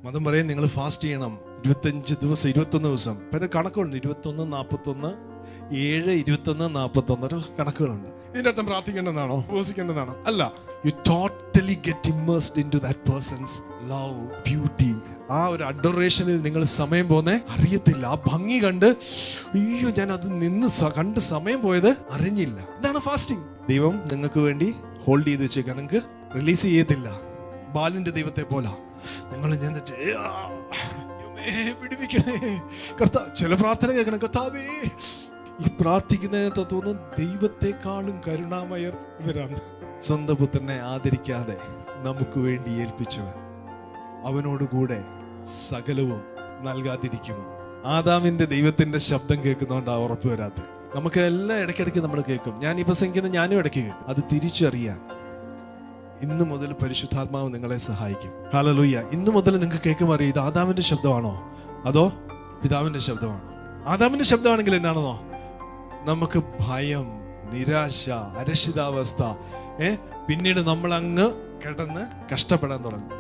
മതം പറയും നിങ്ങൾ ഫാസ്റ്റ് ചെയ്യണം 25 ദിവസം 21 ദിവസം. പിന്നെ കണക്കുണ്ട് 21, 41, 7, 21, 41 ഒരു കണക്കുകളുണ്ട്. ഇതിൻ്റെ അർത്ഥം പ്രാർത്ഥിക്കേണ്ടതാണോ ഉപവസിക്കേണ്ടതാണോ? അല്ല. You totally get immersed into that person's love, beauty. ആ ഒരു അഡോറേഷനിൽ നിങ്ങൾ സമയം പോകുന്നേ അറിയത്തില്ല. ആ ഭംഗി കണ്ട് അയ്യോ ഞാൻ അത് നിന്ന് കണ്ട് സമയം പോയത് അറിഞ്ഞില്ല. ഇതാണ് ഫാസ്റ്റിംഗ്. ദൈവം നിങ്ങൾക്ക് വേണ്ടി ഹോൾഡ് ചെയ്ത് വെച്ചേക്കാം, നിങ്ങൾക്ക് റിലീസ് ചെയ്യത്തില്ല. ബാലിന്റെ ദൈവത്തെ പോലെ നിങ്ങൾ പിടിപ്പിക്കണേ കർത്താവ്. ചില പ്രാർത്ഥന കേൾക്കണം, കർത്താവേ. ഈ പ്രാർത്ഥിക്കുന്നതിന് തോന്നുന്നു ദൈവത്തെക്കാളും കരുണാമയർ ഇവരാണ്. സ്വന്തം പുത്രനെ ആദരിക്കാതെ നമുക്ക് വേണ്ടി ഏൽപ്പിച്ചവൻ അവനോടുകൂടെ സകലവും നൽകാതിരിക്കുമോ? ആദാമിന്റെ ദൈവത്തിന്റെ ശബ്ദം കേൾക്കുന്നതുകൊണ്ട് ആ ഉറപ്പ് വരാത്തത്. നമുക്ക് എല്ലാം ഇടയ്ക്കിടയ്ക്ക് നമ്മൾ കേൾക്കും. ഞാൻ ഈ പ്രസംഗിക്കുന്ന ഞാനും ഇടയ്ക്ക് കേൾക്കും. അത് തിരിച്ചറിയാൻ ഇന്നു മുതൽ പരിശുദ്ധാത്മാവ് നിങ്ങളെ സഹായിക്കും. ഹല്ലേലൂയ. ഇന്നു മുതൽ നിങ്ങൾക്ക് കേൾക്കുമറിയാം ഇത് ആദാമിന്റെ ശബ്ദമാണോ അതോ പിതാവിന്റെ ശബ്ദമാണോ? ആദാമിന്റെ ശബ്ദമാണെങ്കിൽ എന്നാണെന്നോ നമുക്ക് ഭയം, നിരാശ, അരക്ഷിതാവസ്ഥ, പിന്നീട് നമ്മൾ അങ്ങ് കിടന്ന് കഷ്ടപ്പെടാൻ തുടങ്ങും.